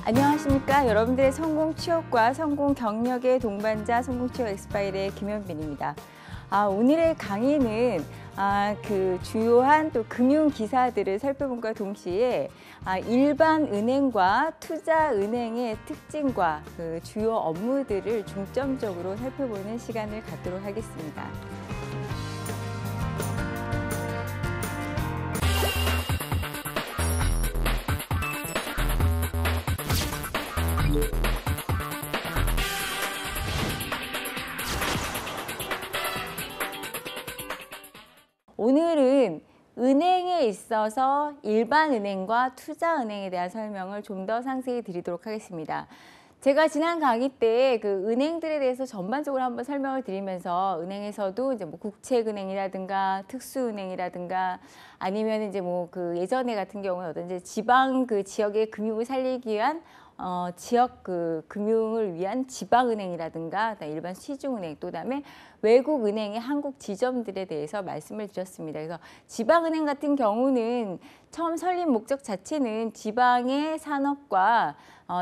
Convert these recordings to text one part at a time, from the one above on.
안녕하십니까. 여러분들의 성공 취업과 성공 경력의 동반자 성공 취업 엑스파일의 김현빈입니다. 오늘의 강의는 그 주요한 또 금융 기사들을 살펴본과 동시에 일반 은행과 투자 은행의 특징과 그 주요 업무들을 중점적으로 살펴보는 시간을 갖도록 하겠습니다. 오늘은 은행에 있어서 일반 은행과 투자 은행에 대한 설명을 좀 더 상세히 드리도록 하겠습니다. 제가 지난 강의 때 그 은행들에 대해서 전반적으로 한번 설명을 드리면서 은행에서도 이제 뭐 국책은행이라든가 특수은행이라든가 아니면 이제 뭐 그 예전에 같은 경우에 어떤 이제 지방 그 지역의 금융을 살리기 위한 지역 그 금융을 위한 지방은행이라든가 일반 시중은행 또 그다음에 외국 은행의 한국 지점들에 대해서 말씀을 드렸습니다. 그래서 지방은행 같은 경우는 처음 설립 목적 자체는 지방의 산업과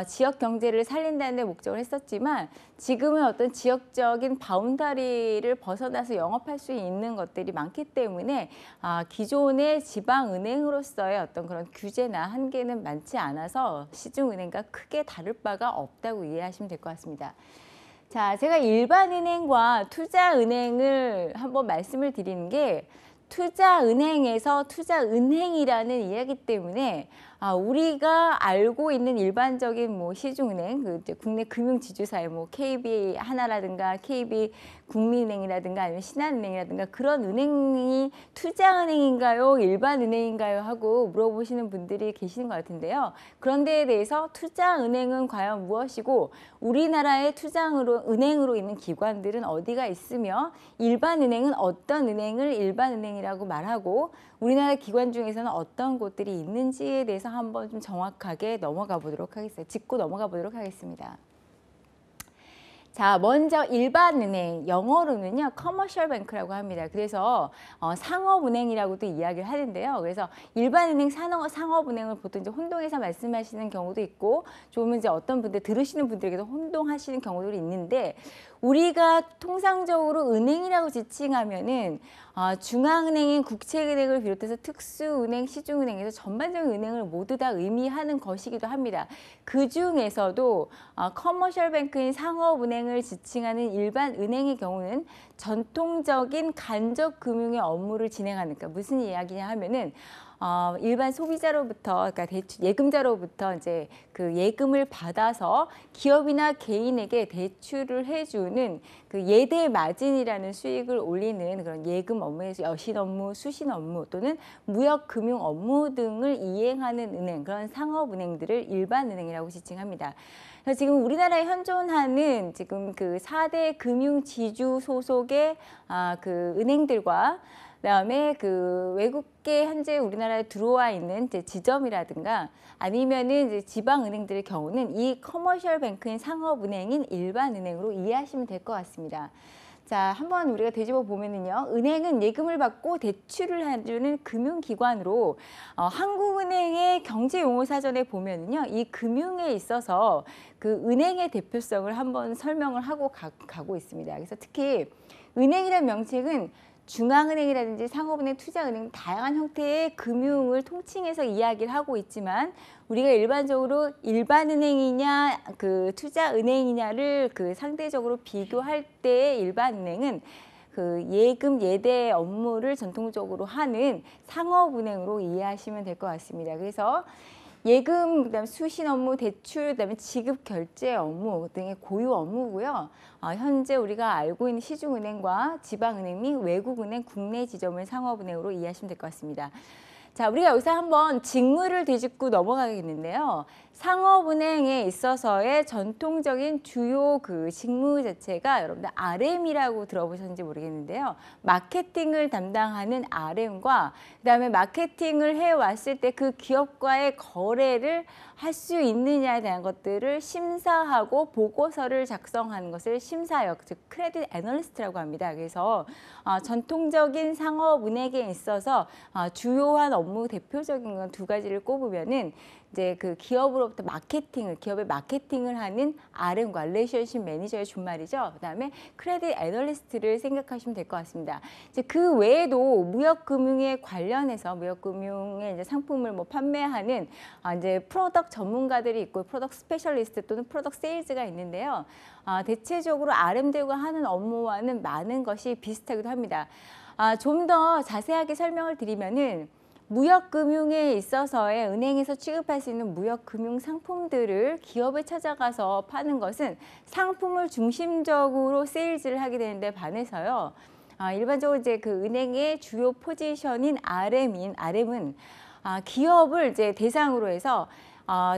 지역 경제를 살린다는 데 목적을 했었지만 지금은 어떤 지역적인 바운다리를 벗어나서 영업할 수 있는 것들이 많기 때문에 기존의 지방은행으로서의 어떤 그런 규제나 한계는 많지 않아서 시중은행과 크게 다를 바가 없다고 이해하시면 될 것 같습니다. 자, 제가 일반은행과 투자은행을 한번 말씀을 드리는 게 투자은행에서 투자은행이라는 이야기 때문에 우리가 알고 있는 일반적인 뭐 시중은행, 그 이제 국내 금융지주사의 뭐 KB 하나라든가 KB 국민은행이라든가 아니면 신한은행이라든가 그런 은행이 투자은행인가요, 일반은행인가요 하고 물어보시는 분들이 계시는 것 같은데요. 그런 데에 대해서 투자은행은 과연 무엇이고 우리나라의 투자은행으로 있는 기관들은 어디가 있으며 일반은행은 어떤 은행을 일반은행이라고 말하고 우리나라 기관 중에서는 어떤 곳들이 있는지에 대해서 한번 좀 정확하게 넘어가 보도록 하겠습니다. 짚고 넘어가 보도록 하겠습니다. 자, 먼저 일반은행, 영어로는요, 커머셜 뱅크라고 합니다. 그래서 상업은행이라고도 이야기를 하는데요. 그래서 일반은행, 상업은행을 보통 이제 혼동해서 말씀하시는 경우도 있고, 좀 이제 어떤 분들, 들으시는 분들에게도 혼동하시는 경우들이 있는데, 우리가 통상적으로 은행이라고 지칭하면은 중앙은행인 국책은행을 비롯해서 특수은행, 시중은행에서 전반적인 은행을 모두 다 의미하는 것이기도 합니다. 그 중에서도 커머셜 뱅크인 상업은행을 지칭하는 일반 은행의 경우는 전통적인 간접 금융의 업무를 진행하는, 그러니까 무슨 이야기냐 하면은 일반 소비자로부터, 그러니까 예금자로부터 이제 그 예금을 받아서 기업이나 개인에게 대출을 해주는 그 예대 마진이라는 수익을 올리는 그런 예금 업무에서 여신 업무, 수신 업무 또는 무역 금융 업무 등을 이행하는 은행, 그런 상업은행들을 일반은행이라고 지칭합니다. 그래서 지금 우리나라에 현존하는 지금 그 4대 금융지주 소속의 그 은행들과 그다음에 그 외국계 현재 우리나라에 들어와 있는 이제 지점이라든가 아니면은 이제 지방은행들의 경우는 이 커머셜 뱅크인 상업은행인 일반은행으로 이해하시면 될 것 같습니다. 자, 한번 우리가 되짚어 보면은요, 은행은 예금을 받고 대출을 해주는 금융기관으로 한국은행의 경제용어사전에 보면은요, 이 금융에 있어서 그 은행의 대표성을 한번 설명을 하고 가고 있습니다. 그래서 특히 은행이라는 명칭은 중앙은행이라든지 상업은행, 투자은행 다양한 형태의 금융을 통칭해서 이야기를 하고 있지만 우리가 일반적으로 일반은행이냐 그 투자은행이냐를 그 상대적으로 비교할 때 일반은행은 그 예금 예대 업무를 전통적으로 하는 상업은행으로 이해하시면 될 것 같습니다. 그래서 예금, 그다음에 수신 업무, 대출, 그다음에 지급 결제 업무 등의 고유 업무고요. 현재 우리가 알고 있는 시중은행과 지방은행 및 외국은행, 국내 지점을 상업은행으로 이해하시면 될 것 같습니다. 자, 우리가 여기서 한번 직무를 뒤집고 넘어가겠는데요. 상업은행에 있어서의 전통적인 주요 그 직무 자체가 여러분들 RM이라고 들어보셨는지 모르겠는데요. 마케팅을 담당하는 RM과 그다음에 마케팅을 해왔을 때 그 기업과의 거래를 할 수 있느냐에 대한 것들을 심사하고 보고서를 작성하는 것을 심사역, 즉 크레딧 애널리스트라고 합니다. 그래서 전통적인 상업은행에 있어서 주요한 업무 대표적인 건 두 가지를 꼽으면은 이제 그 기업으로부터 마케팅을, 기업의 마케팅을 하는 RM과 릴레이션십 매니저의 준말이죠. 그다음에 크레딧 애널리스트를 생각하시면 될 것 같습니다. 이제 그 외에도 무역금융에 관련해서 무역금융의 이제 상품을 뭐 판매하는 이제 프로덕트 전문가들이 있고 프로덕트 스페셜리스트 또는 프로덕트 세일즈가 있는데요. 대체적으로 RM들과 하는 업무와는 많은 것이 비슷하기도 합니다. 좀 더 자세하게 설명을 드리면은 무역금융에 있어서의 은행에서 취급할 수 있는 무역금융 상품들을 기업에 찾아가서 파는 것은 상품을 중심적으로 세일즈를 하게 되는데 반해서요. 일반적으로 이제 그 은행의 주요 포지션인 RM은 기업을 이제 대상으로 해서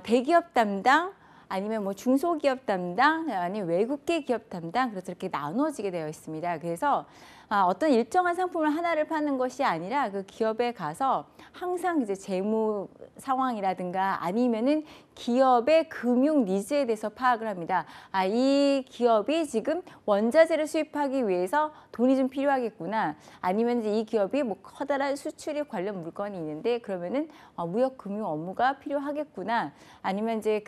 대기업 담당 아니면 뭐 중소기업 담당 아니면 외국계 기업 담당 그래서 이렇게 나눠지게 되어 있습니다. 그래서 어떤 일정한 상품을 하나를 파는 것이 아니라 그 기업에 가서 항상 이제 재무 상황이라든가 아니면은 기업의 금융 니즈에 대해서 파악을 합니다. 이 기업이 지금 원자재를 수입하기 위해서 돈이 좀 필요하겠구나. 아니면 이 기업이 뭐 커다란 수출입 관련 물건이 있는데 그러면은 무역 금융 업무가 필요하겠구나. 아니면 이제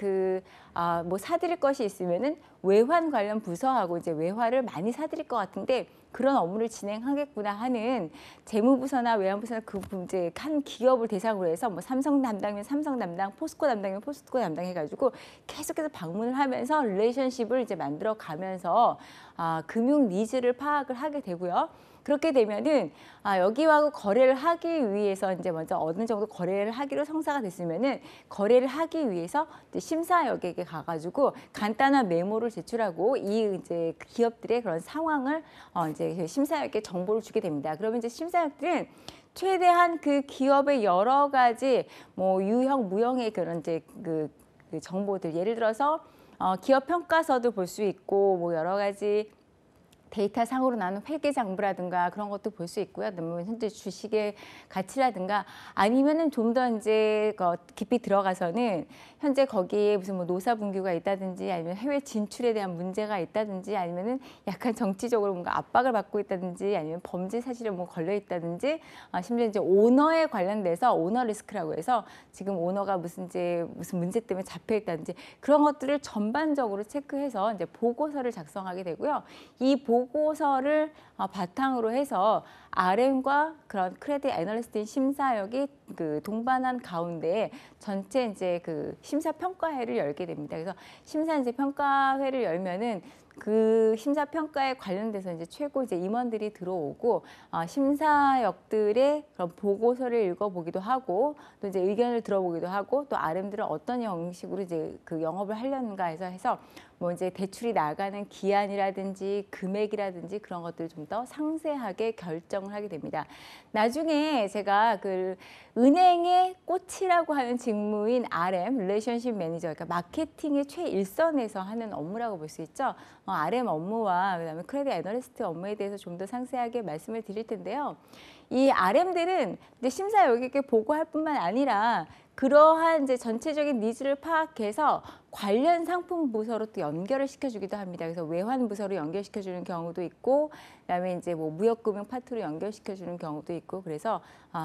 뭐 사드릴 것이 있으면은 외환 관련 부서하고 이제 외화를 많이 사드릴 것 같은데 그런 업무를 진행하겠구나 하는 재무부서나 외환부서나 그 이제 한 기업을 대상으로 해서 뭐 삼성 담당이면 삼성 담당, 포스코 담당이면 포스코 담당 해가지고 계속해서 방문을 하면서 릴레이션십을 이제 만들어 가면서 금융 니즈를 파악을 하게 되고요. 그렇게 되면은 여기하고 거래를 하기 위해서 이제 먼저 어느 정도 거래를 하기로 성사가 됐으면은 거래를 하기 위해서 이제 심사역에게 가가지고 간단한 메모를 제출하고 이 이제 기업들의 그런 상황을 이제 심사역에 정보를 주게 됩니다. 그러면 이제 심사역들은 최대한 그 기업의 여러 가지 뭐 유형, 무형의 그런 이제 그 정보들 예를 들어서 기업 평가서도 볼 수 있고 뭐 여러 가지 데이터 상으로 나눈 회계장부라든가 그런 것도 볼 수 있고요. 뭐 현재 주식의 가치라든가 아니면은 좀 더 이제 깊이 들어가서는 현재 거기에 무슨 뭐 노사분규가 있다든지 아니면 해외 진출에 대한 문제가 있다든지 아니면은 약간 정치적으로 뭔가 압박을 받고 있다든지 아니면 범죄 사실에 뭐 걸려 있다든지 심지어 이제 오너에 관련돼서 오너 리스크라고 해서 지금 오너가 무슨 문제 때문에 잡혀 있다든지 그런 것들을 전반적으로 체크해서 이제 보고서를 작성하게 되고요. 이 보고서를 바탕으로 해서 RM과 그런 크레딧 애널리스트인 심사역이 그 동반한 가운데 전체 이제 그 심사 평가회를 열게 됩니다. 그래서 심사 이제 평가회를 열면은 그 심사 평가에 관련돼서 이제 최고 이제 임원들이 들어오고 심사역들의 그런 보고서를 읽어보기도 하고 또 이제 의견을 들어보기도 하고 또 RM들은 어떤 형식으로 이제 그 영업을 하려는가 해서 뭐 이제 대출이 나가는 기한이라든지 금액이라든지 그런 것들을 좀 더 상세하게 결정을 하게 됩니다. 나중에 제가 그 은행의 꽃이라고 하는 직무인 RM, 릴레이션십 매니저, 그러니까 마케팅의 최일선에서 하는 업무라고 볼 수 있죠. RM 업무와 그다음에 크레딧 애널리스트 업무에 대해서 좀 더 상세하게 말씀을 드릴 텐데요. 이 RM들은 이제 심사역에게 보고할 뿐만 아니라 그러한 이제 전체적인 니즈를 파악해서 관련 상품 부서로 또 연결을 시켜주기도 합니다. 그래서 외환 부서로 연결시켜주는 경우도 있고, 그다음에 이제 뭐 무역금융 파트로 연결시켜주는 경우도 있고, 그래서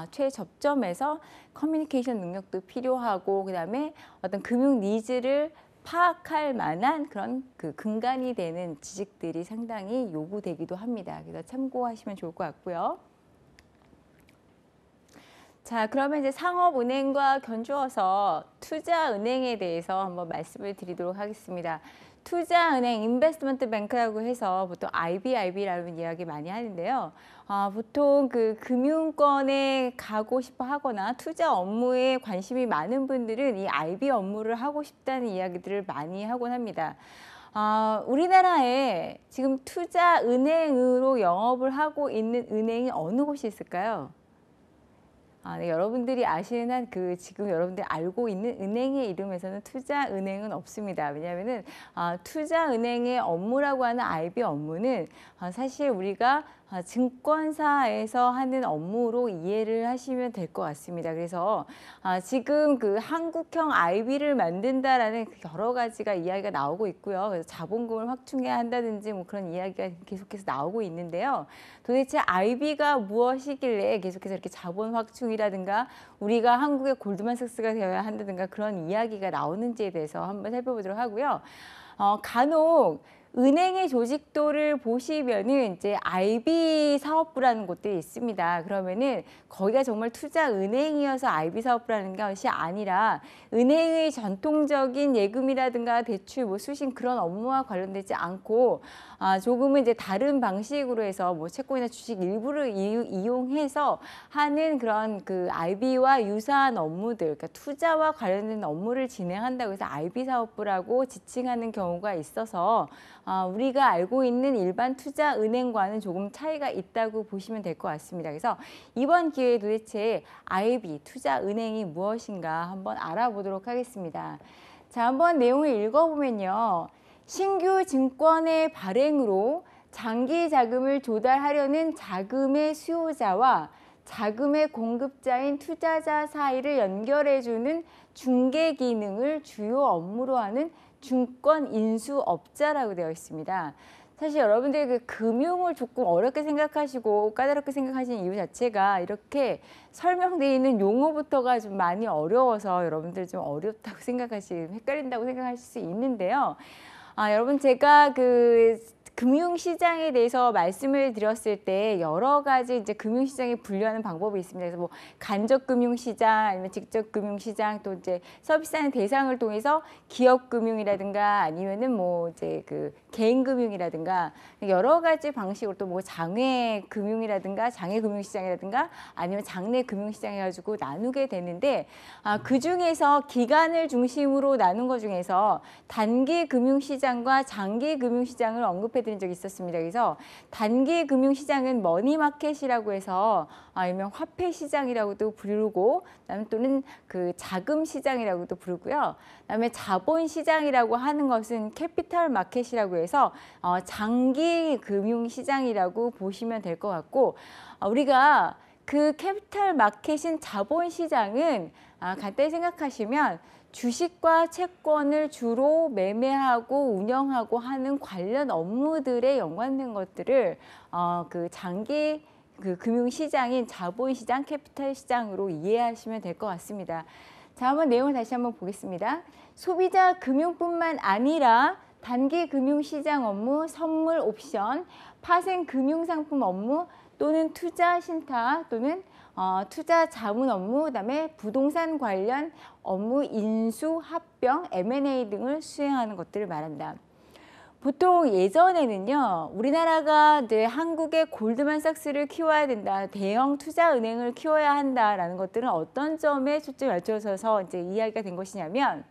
최접점에서 커뮤니케이션 능력도 필요하고, 그다음에 어떤 금융 니즈를 파악할 만한 그런 그 근간이 되는 지식들이 상당히 요구되기도 합니다. 그래서 참고하시면 좋을 것 같고요. 자, 그러면 이제 상업은행과 견주어서 투자은행에 대해서 한번 말씀을 드리도록 하겠습니다. 투자은행, 인베스트먼트 뱅크라고 해서 보통 IB라는 이야기 많이 하는데요. 보통 그 금융권에 가고 싶어 하거나 투자 업무에 관심이 많은 분들은 이 IB 업무를 하고 싶다는 이야기들을 많이 하곤 합니다. 우리나라에 지금 투자은행으로 영업을 하고 있는 은행이 어느 곳이 있을까요? 네, 여러분들이 아시는 한 지금 여러분들이 알고 있는 은행의 이름에서는 투자은행은 없습니다. 왜냐하면은 투자은행의 업무라고 하는 IB 업무는 사실 우리가 증권사에서 하는 업무로 이해를 하시면 될 것 같습니다. 그래서 지금 그 한국형 IB를 만든다라는 여러 가지가 이야기가 나오고 있고요. 그래서 자본금을 확충해야 한다든지 뭐 그런 이야기가 계속해서 나오고 있는데요. 도대체 IB가 무엇이길래 계속해서 이렇게 자본 확충이라든가 우리가 한국의 골드만삭스가 되어야 한다든가 그런 이야기가 나오는지에 대해서 한번 살펴보도록 하고요. 간혹 은행의 조직도를 보시면은 이제 IB 사업부라는 곳들이 있습니다. 그러면은 거기가 정말 투자 은행이어서 IB 사업부라는 것이 아니라 은행의 전통적인 예금이라든가 대출, 뭐 수신 그런 업무와 관련되지 않고 조금은 이제 다른 방식으로 해서 뭐 채권이나 주식 일부를 이용해서 하는 그런 그 IB와 유사한 업무들, 그러니까 투자와 관련된 업무를 진행한다고 해서 IB 사업부라고 지칭하는 경우가 있어서 우리가 알고 있는 일반 투자 은행과는 조금 차이가 있다고 보시면 될 것 같습니다. 그래서 이번 기회에 도대체 IB 투자 은행이 무엇인가 한번 알아보도록 하겠습니다. 자, 한번 내용을 읽어보면요. 신규 증권의 발행으로 장기 자금을 조달하려는 자금의 수요자와 자금의 공급자인 투자자 사이를 연결해주는 중개 기능을 주요 업무로 하는 증권 인수업자라고 되어 있습니다. 사실 여러분들이 그 금융을 조금 어렵게 생각하시고 까다롭게 생각하시는 이유 자체가 이렇게 설명되어 있는 용어부터가 좀 많이 어려워서 여러분들 좀 어렵다고 헷갈린다고 생각하실 수 있는데요. 여러분 제가 그 금융시장에 대해서 말씀을 드렸을 때 여러 가지 이제 금융시장에 분류하는 방법이 있습니다. 그래서 뭐 간접금융시장 아니면 직접금융시장 또 이제 서비스하는 대상을 통해서 기업금융이라든가 아니면은 뭐 이제 그 개인금융이라든가 여러 가지 방식으로 또 뭐 장외금융이라든가 장외금융시장이라든가 아니면 장내금융시장 해가지고 나누게 되는데 그 중에서 기간을 중심으로 나눈 것 중에서 단기 금융시장과 장기 금융시장을 언급해 드린 적이 있었습니다. 그래서 단기 금융시장은 머니마켓이라고 해서 일명 화폐시장이라고도 부르고 또는 그 자금시장이라고도 부르고요. 그다음에 자본시장이라고 하는 것은 캐피탈 마켓이라고 해서 장기 금융시장이라고 보시면 될 것 같고 우리가 그 캐피탈 마켓인 자본시장은 간단히 생각하시면 주식과 채권을 주로 매매하고 운영하고 하는 관련 업무들에 연관된 것들을 그 장기 그 금융시장인 자본시장, 캐피탈시장으로 이해하시면 될 것 같습니다. 자, 한번 내용을 다시 한번 보겠습니다. 소비자 금융뿐만 아니라 단기 금융시장 업무, 선물 옵션, 파생 금융상품 업무 또는 투자 신탁 또는 투자 자문 업무, 그다음에 부동산 관련 업무 인수, 합병, M&A 등을 수행하는 것들을 말한다. 보통 예전에는요, 우리나라가 이제 한국의 골드만삭스를 키워야 된다, 대형 투자은행을 키워야 한다라는 것들은 어떤 점에 초점을 맞춰서 이제 이야기가 된 것이냐면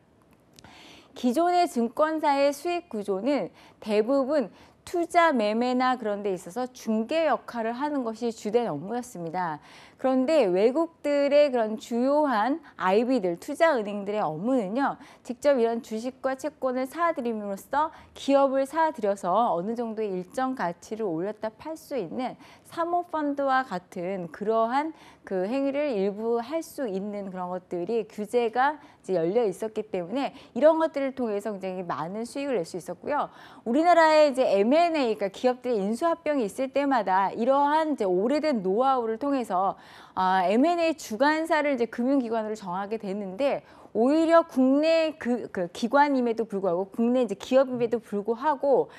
기존의 증권사의 수익 구조는 대부분 투자 매매나 그런 데 있어서 중개 역할을 하는 것이 주된 업무였습니다. 그런데 외국들의 그런 주요한 IB들, 투자은행들의 업무는요. 직접 이런 주식과 채권을 사들임으로써 기업을 사들여서 어느 정도의 일정 가치를 올렸다 팔 수 있는 사모펀드와 같은 그러한 그 행위를 일부 할 수 있는 그런 것들이 규제가 이제 열려 있었기 때문에 이런 것들을 통해서 굉장히 많은 수익을 낼 수 있었고요. 우리나라에 이제 M&A, 그러니까 기업들의 인수합병이 있을 때마다 이러한 이제 오래된 노하우를 통해서 M&A 주관사를 이제 금융기관으로 정하게 되는데 오히려 국내 그 기관임에도 불구하고 국내 이제 기업임에도 불구하고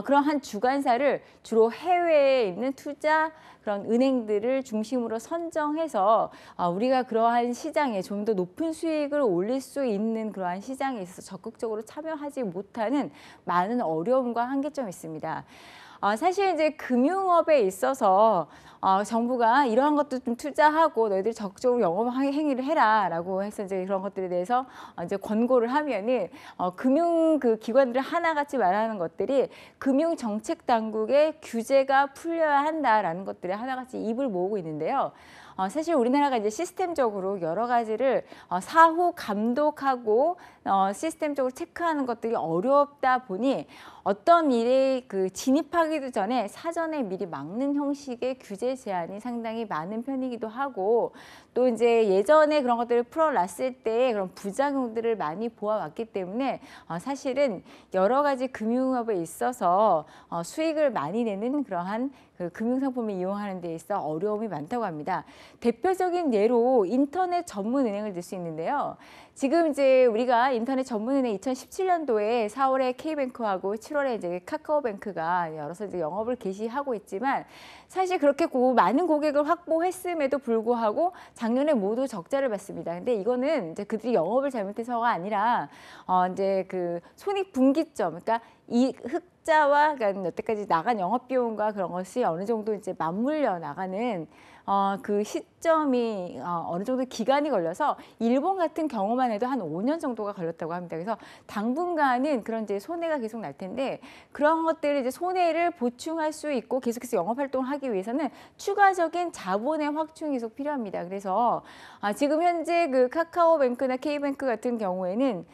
그러한 주관사를 주로 해외에 있는 투자 그런 은행들을 중심으로 선정해서 우리가 그러한 시장에 좀 더 높은 수익을 올릴 수 있는 그러한 시장에 있어서 적극적으로 참여하지 못하는 많은 어려움과 한계점이 있습니다. 사실 이제 금융업에 있어서 정부가 이러한 것도 좀 투자하고 너희들이 적극적으로 영업 행위를 해라라고 해서 이제 그런 것들에 대해서 이제 권고를 하면은 금융 그 기관들을 하나같이 말하는 것들이 금융 정책 당국의 규제가 풀려야 한다라는 것들이 하나같이 입을 모으고 있는데요. 사실 우리나라가 이제 시스템적으로 여러 가지를 사후 감독하고 시스템적으로 체크하는 것들이 어렵다 보니 어떤 일에 그 진입하기도 전에 사전에 미리 막는 형식의 규제 제한이 상당히 많은 편이기도 하고 또 이제 예전에 그런 것들을 풀어놨을 때 그런 부작용들을 많이 보아왔기 때문에 사실은 여러 가지 금융업에 있어서 수익을 많이 내는 그러한 그 금융상품을 이용하는 데 있어 어려움이 많다고 합니다. 대표적인 예로 인터넷 전문 은행을 들 수 있는데요. 지금 이제 우리가 인터넷 전문 은행 2017년도에 4월에 K뱅크하고 7월에 이제 카카오뱅크가 열어서 이제 영업을 개시하고 있지만 사실 그렇게 많은 고객을 확보했음에도 불구하고 작년에 모두 적자를 봤습니다. 근데 이거는 이제 그들이 영업을 잘못해서가 아니라 이제 그 손익분기점, 그러니까 이 흑자와 그러니까 여태까지 나간 영업 비용과 그런 것이 어느 정도 이제 맞물려 나가는 그 시점이 어느 정도 기간이 걸려서 일본 같은 경우만 해도 한 5년 정도가 걸렸다고 합니다. 그래서 당분간은 그런 이제 손해가 계속 날 텐데 그런 것들을 이제 손해를 보충할 수 있고 계속해서 영업 활동을 하기 위해서는 추가적인 자본의 확충이 계속 필요합니다. 그래서 지금 현재 그 카카오뱅크나 K뱅크 같은 경우에는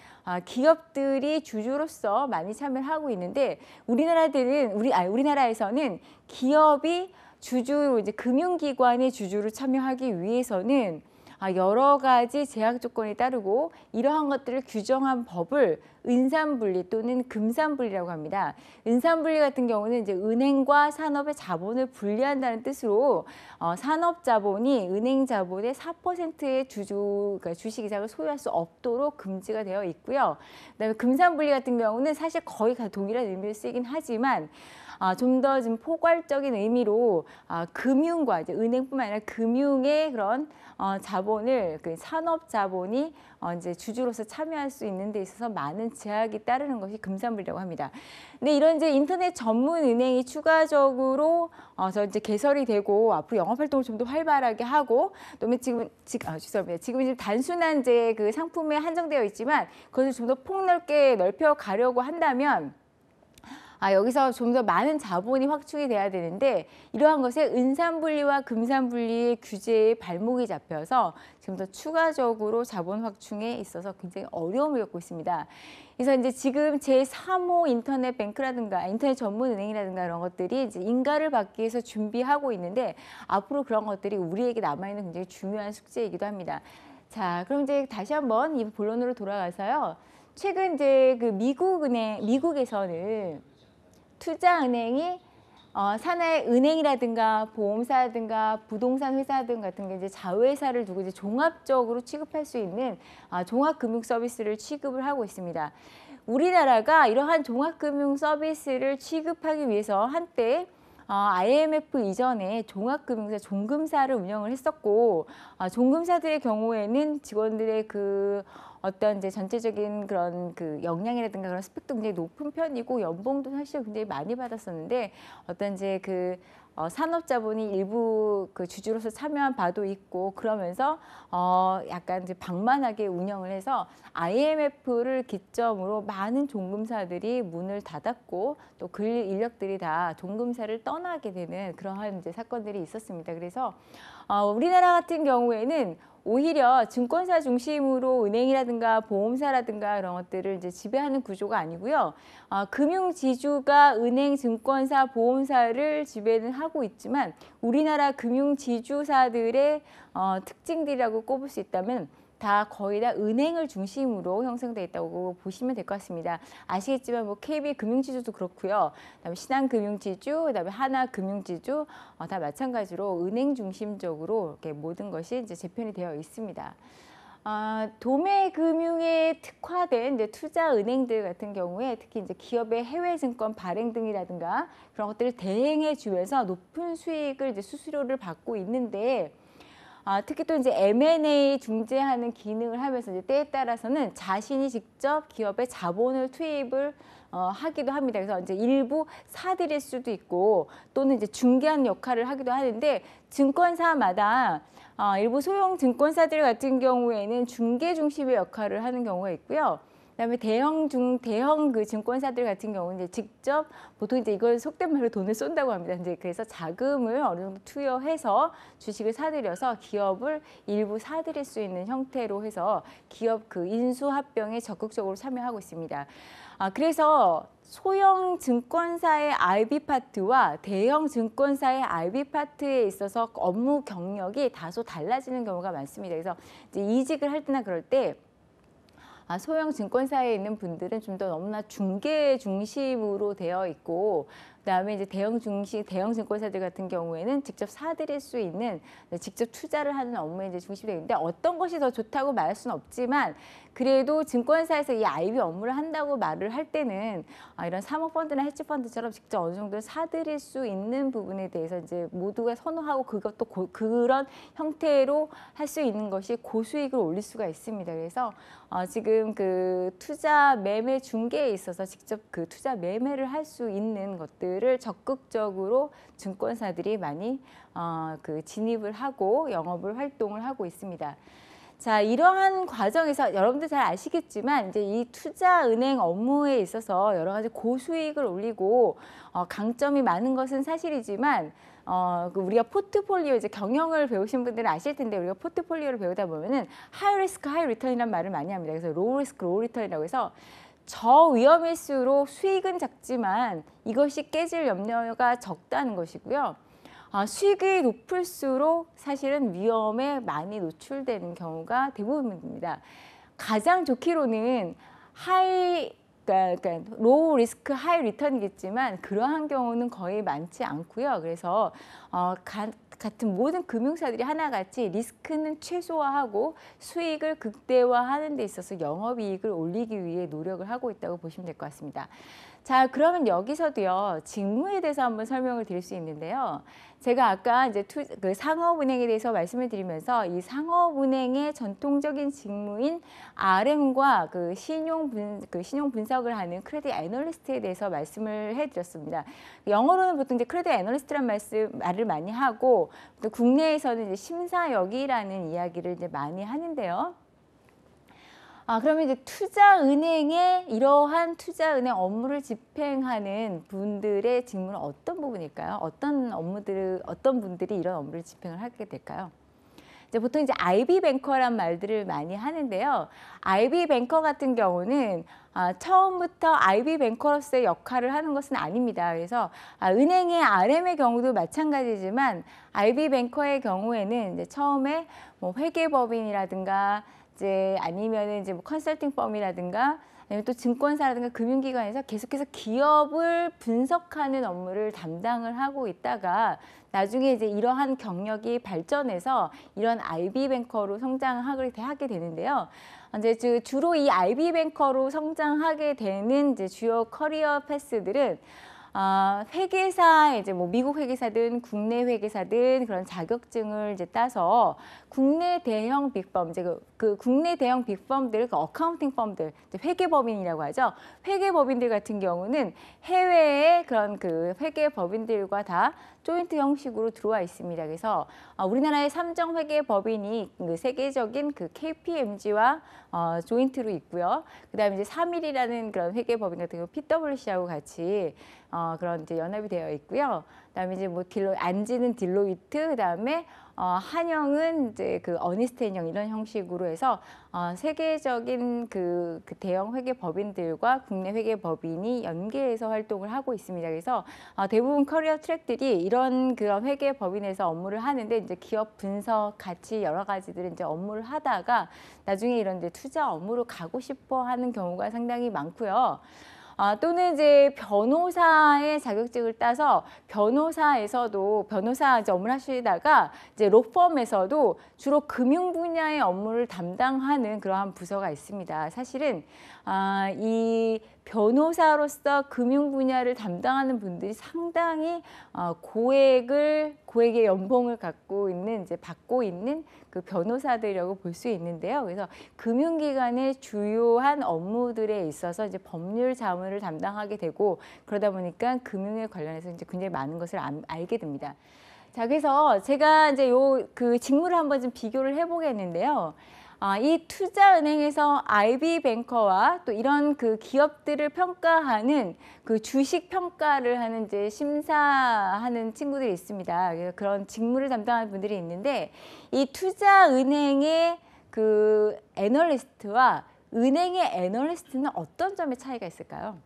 기업들이 주주로서 많이 참여를 하고 있는데 우리나라에서는 기업이 주주로 이제 금융기관의 주주로 참여하기 위해서는 여러 가지 제약 조건이 따르고 이러한 것들을 규정한 법을 은산분리 또는 금산분리라고 합니다. 은산분리 같은 경우는 이제 은행과 산업의 자본을 분리한다는 뜻으로 산업자본이 은행자본의 4%의 그러니까 주식 이상을 소유할 수 없도록 금지가 되어 있고요. 그다음에 금산분리 같은 경우는 사실 거의 동일한 의미를 쓰긴 하지만 좀 더 좀 포괄적인 의미로 금융과 이제 은행뿐만 아니라 금융의 그런 자본을 그 산업 자본이 이제 주주로서 참여할 수 있는 데 있어서 많은 제약이 따르는 것이 금산분리라고 합니다. 근데 이런 이제 인터넷 전문 은행이 추가적으로 이제 개설이 되고 앞으로 영업 활동을 좀 더 활발하게 하고 또 죄송합니다. 지금 이제 단순한 이제 그 상품에 한정되어 있지만 그것을 좀 더 폭넓게 넓혀 가려고 한다면 여기서 좀 더 많은 자본이 확충이 돼야 되는데 이러한 것에 은산분리와 금산분리의 규제에 발목이 잡혀서 지금 더 추가적으로 자본 확충에 있어서 굉장히 어려움을 겪고 있습니다. 그래서 이제 지금 제3호 인터넷 뱅크라든가 인터넷 전문 은행이라든가 이런 것들이 이제 인가를 받기 위해서 준비하고 있는데 앞으로 그런 것들이 우리에게 남아있는 굉장히 중요한 숙제이기도 합니다. 자, 그럼 이제 다시 한번 이 본론으로 돌아가서요. 최근 이제 그 미국에서는 투자은행이 산하의 은행이라든가 보험사라든가 부동산 회사 등 같은 게 이제 자회사를 두고 이제 종합적으로 취급할 수 있는 종합금융 서비스를 취급을 하고 있습니다. 우리나라가 이러한 종합금융 서비스를 취급하기 위해서 한때 IMF 이전에 종합금융사, 종금사를 운영을 했었고 종금사들의 경우에는 직원들의 그 어떤 이제 전체적인 그런 그 역량이라든가 그런 스펙도 굉장히 높은 편이고 연봉도 사실 굉장히 많이 받았었는데 어떤 이제 그 산업자본이 일부 그 주주로서 참여한 바도 있고 그러면서 약간 이제 방만하게 운영을 해서 IMF를 기점으로 많은 종금사들이 문을 닫았고 또 그 인력들이 다 종금사를 떠나게 되는 그러한 이제 사건들이 있었습니다. 그래서 우리나라 같은 경우에는 오히려 증권사 중심으로 은행이라든가 보험사라든가 이런 것들을 이제 지배하는 구조가 아니고요. 금융지주가 은행, 증권사, 보험사를 지배는 하고 있지만 우리나라 금융지주사들의 특징들이라고 꼽을 수 있다면 다 거의 다 은행을 중심으로 형성되어 있다고 보시면 될 것 같습니다. 아시겠지만 뭐 KB금융지주도 그렇고요. 그다음에 신한금융지주, 그다음에 하나금융지주 다 마찬가지로 은행 중심적으로 이렇게 모든 것이 이제 재편이 되어 있습니다. 도매금융에 특화된 이제 투자은행들 같은 경우에 특히 이제 기업의 해외 증권 발행 등이라든가 그런 것들을 대행해 주면서 높은 수익을 이제 수수료를 받고 있는데 특히 또 이제 M&A 중재하는 기능을 하면서 이제 때에 따라서는 자신이 직접 기업에 자본을 투입을 하기도 합니다. 그래서 이제 일부 사들일 수도 있고 또는 이제 중개하는 역할을 하기도 하는데 증권사마다 일부 소형 증권사들 같은 경우에는 중개 중심의 역할을 하는 경우가 있고요. 그다음에 대형 그 증권사들 같은 경우는 이제 직접 보통 이제 이걸 속된 말로 돈을 쏜다고 합니다. 이제 그래서 자금을 어느 정도 투여해서 주식을 사들여서 기업을 일부 사들일 수 있는 형태로 해서 기업 그 인수합병에 적극적으로 참여하고 있습니다. 그래서 소형 증권사의 IB 파트와 대형 증권사의 IB 파트에 있어서 업무 경력이 다소 달라지는 경우가 많습니다. 그래서 이제 이직을 할 때나 그럴 때 소형 증권사에 있는 분들은 좀 더 너무나 중개 중심으로 되어 있고 그다음에 이제 대형 증권사들 같은 경우에는 직접 사들일 수 있는 직접 투자를 하는 업무에 이제 중심이 되는데 어떤 것이 더 좋다고 말할 수는 없지만 그래도 증권사에서 이 IB 업무를 한다고 말을 할 때는 이런 사모펀드나 헤지펀드처럼 직접 어느 정도 사들일 수 있는 부분에 대해서 이제 모두가 선호하고 그것도 그런 형태로 할 수 있는 것이 고수익을 올릴 수가 있습니다. 그래서 지금 그 투자 매매 중개에 있어서 직접 그 투자 매매를 할 수 있는 것들을 적극적으로 증권사들이 많이 그 진입을 하고 영업을 활동을 하고 있습니다. 자, 이러한 과정에서 여러분들 잘 아시겠지만 이제 이 투자은행 업무에 있어서 여러 가지 고수익을 올리고 강점이 많은 것은 사실이지만 우리가 포트폴리오 이제 경영을 배우신 분들은 아실 텐데 우리가 포트폴리오를 배우다 보면은 하이 리스크 하이 리턴이라는 말을 많이 합니다. 그래서 로우 리스크 로우 리턴이라고 해서 저위험일수록 수익은 작지만 이것이 깨질 염려가 적다는 것이고요. 수익이 높을수록 사실은 위험에 많이 노출되는 경우가 대부분입니다. 가장 좋기로는 그러니까 로우 리스크 하이 리턴이겠지만 그러한 경우는 거의 많지 않고요. 그래서 같은 모든 금융사들이 하나같이 리스크는 최소화하고 수익을 극대화하는 데 있어서 영업이익을 올리기 위해 노력을 하고 있다고 보시면 될 것 같습니다. 자, 그러면 여기서도요, 직무에 대해서 한번 설명을 드릴 수 있는데요. 제가 아까 이제 그 상업은행에 대해서 말씀을 드리면서 이 상업은행의 전통적인 직무인 RM과 그 신용 분석을 하는 크레딧 애널리스트에 대해서 말씀을 해드렸습니다. 영어로는 보통 이제 크레딧 애널리스트란 말을 많이 하고 또 국내에서는 이제 심사역이라는 이야기를 이제 많이 하는데요. 그러면 이제 투자은행의 이러한 투자은행 업무를 집행하는 분들의 직무는 어떤 부분일까요? 어떤 분들이 이런 업무를 집행을 하게 될까요? 이제 보통 이제 IB 뱅커란 말들을 많이 하는데요. IB 뱅커 같은 경우는 처음부터 IB 뱅커로서의 역할을 하는 것은 아닙니다. 그래서 은행의 RM의 경우도 마찬가지지만 IB 뱅커의 경우에는 이제 처음에 뭐 회계법인이라든가 이제 아니면은 이제 뭐 컨설팅 펌이라든가 아니면 또 증권사라든가 금융기관에서 계속해서 기업을 분석하는 업무를 담당을 하고 있다가 나중에 이제 이러한 경력이 발전해서 이런 IB 뱅커로 성장하게 되는데요. 이제 주로 이 IB 뱅커로 성장하게 되는 이제 주요 커리어 패스들은 회계사 이제 뭐 미국 회계사든 국내 회계사든 그런 자격증을 이제 따서 국내 대형 빅펌 이제 그 국내 대형 빅펌들 그 어카운팅 펌들 회계법인이라고 하죠. 회계법인들 같은 경우는 해외의 그런 그 회계법인들과 다 조인트 형식으로 들어와 있습니다. 그래서 우리나라의 삼정 회계법인이 그 세계적인 그 KPMG와 조인트로 있고요. 그다음에 이제 3일이라는 그런 회계법인 같은 경우 PwC하고 같이 그런 이제 연합이 되어 있고요. 그다음에 이제 뭐 안지는 딜로이트, 그다음에 한영은 이제 그 어니스트앤영 이런 형식으로 해서 세계적인 그 대형 회계법인들과 국내 회계법인이 연계해서 활동을 하고 있습니다. 그래서 대부분 커리어 트랙들이 이런 그런 회계법인에서 업무를 하는데 이제 기업 분석 같이 여러 가지들 이제 업무를 하다가 나중에 이런 이제 투자 업무로 가고 싶어 하는 경우가 상당히 많고요. 또는 이제 변호사의 자격증을 따서 변호사에서도 변호사 이제 업무를 하시다가 이제 로펌에서도 주로 금융 분야의 업무를 담당하는 그러한 부서가 있습니다. 사실은 이 변호사로서 금융 분야를 담당하는 분들이 상당히 고액의 연봉을 받고 있는 그 변호사들이라고 볼 수 있는데요. 그래서 금융기관의 주요한 업무들에 있어서 이제 법률 자문을 담당하게 되고, 그러다 보니까 금융에 관련해서 이제 굉장히 많은 것을 알게 됩니다. 자, 그래서 제가 이제 그 직무를 한번 좀 비교를 해보겠는데요. 이 투자은행에서 IB뱅커와 또 이런 그 기업들을 평가하는 그 주식 평가를 하는 이제 심사하는 친구들이 있습니다. 그런 직무를 담당하는 분들이 있는데, 이 투자은행의 그 애널리스트와 은행의 애널리스트는 어떤 점에 차이가 있을까요?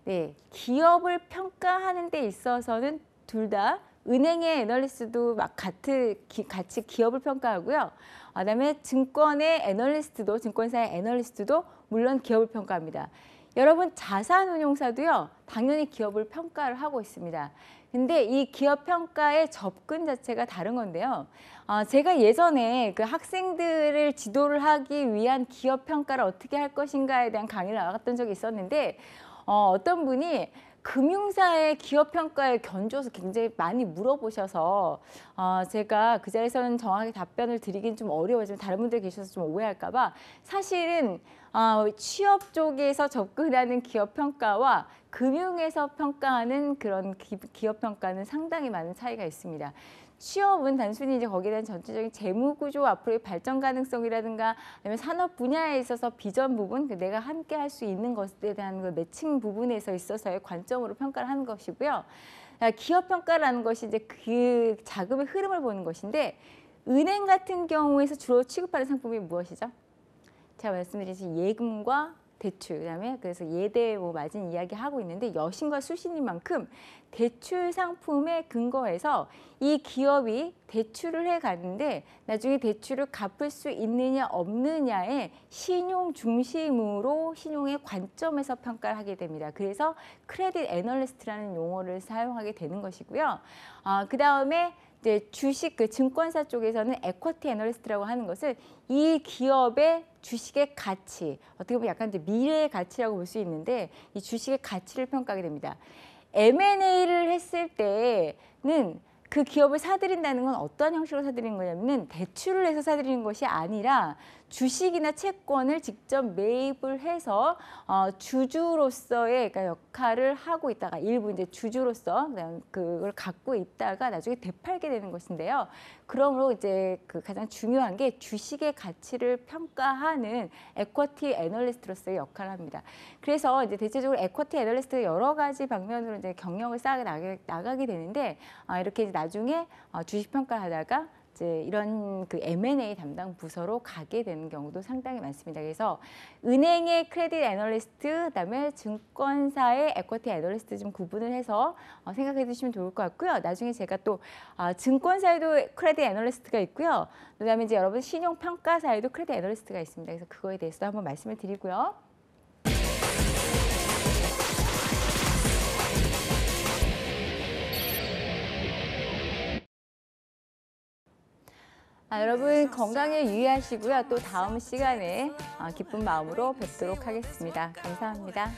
네, 기업을 평가하는 데 있어서는 둘 다 은행의 애널리스트도 같이 기업을 평가하고요. 그다음에 증권사의 애널리스트도 물론 기업을 평가합니다. 여러분, 자산운용사도요, 당연히 기업을 평가를 하고 있습니다. 근데 이 기업 평가의 접근 자체가 다른 건데요. 제가 예전에 그 학생들을 지도를 하기 위한 기업 평가를 어떻게 할 것인가에 대한 강의를 나갔던 적이 있었는데, 어떤 분이 금융사의 기업 평가에 견주어서 굉장히 많이 물어보셔서 제가 그 자리에서는 정확하게 답변을 드리긴 좀 어려워지만 다른 분들 계셔서 좀 오해할까 봐, 사실은 취업 쪽에서 접근하는 기업 평가와 금융에서 평가하는 그런 기업 평가는 상당히 많은 차이가 있습니다. 취업은 단순히 이제 거기에 대한 전체적인 재무 구조, 앞으로의 발전 가능성이라든가, 아니면 산업 분야에 있어서 비전 부분, 내가 함께 할 수 있는 것에 대한 그 매칭 부분에서 있어서의 관점으로 평가를 하는 것이고요. 기업 평가라는 것이 이제 그 자금의 흐름을 보는 것인데, 은행 같은 경우에서 주로 취급하는 상품이 무엇이죠? 제가 말씀드린 예금과 대출, 그다음에 그래서 예대 마진 이야기 하고 있는데, 여신과 수신인 만큼 대출 상품에 근거해서 이 기업이 대출을 해 가는데 나중에 대출을 갚을 수 있느냐 없느냐의 신용 중심으로 신용의 관점에서 평가를 하게 됩니다. 그래서 크레딧 애널리스트라는 용어를 사용하게 되는 것이고요. 그다음에 이제 주식 증권사 쪽에서는 에쿼티 애널리스트라고 하는 것은 이 기업의 주식의 가치, 어떻게 보면 약간 이제 미래의 가치라고 볼 수 있는데, 이 주식의 가치를 평가하게 됩니다. M&A를 했을 때는 그 기업을 사들인다는 건 어떤 형식으로 사들이는 거냐면, 대출을 해서 사들이는 것이 아니라 주식이나 채권을 직접 매입을 해서 주주로서의 그러니까 역할을 하고 있다가, 일부 이제 주주로서 그걸 갖고 있다가 나중에 되팔게 되는 것인데요. 그러므로 이제 그 가장 중요한 게 주식의 가치를 평가하는 에쿼티 애널리스트로서의 역할을 합니다. 그래서 이제 대체적으로 에쿼티 애널리스트가 여러 가지 방면으로 이제 경력을 쌓아 나가게 되는데, 이렇게 이제 나중에 주식 평가를 하다가 이제 이런 그 M&A 담당 부서로 가게 되는 경우도 상당히 많습니다. 그래서 은행의 크레딧 애널리스트, 그다음에 증권사의 에쿼티 애널리스트 좀 구분을 해서 생각해 주시면 좋을 것 같고요. 나중에 제가 또 증권사에도 크레딧 애널리스트가 있고요. 그다음에 이제 여러분 신용평가사에도 크레딧 애널리스트가 있습니다. 그래서 그거에 대해서도 한번 말씀을 드리고요. 여러분 건강에 유의하시고요. 또 다음 시간에 기쁜 마음으로 뵙도록 하겠습니다. 감사합니다.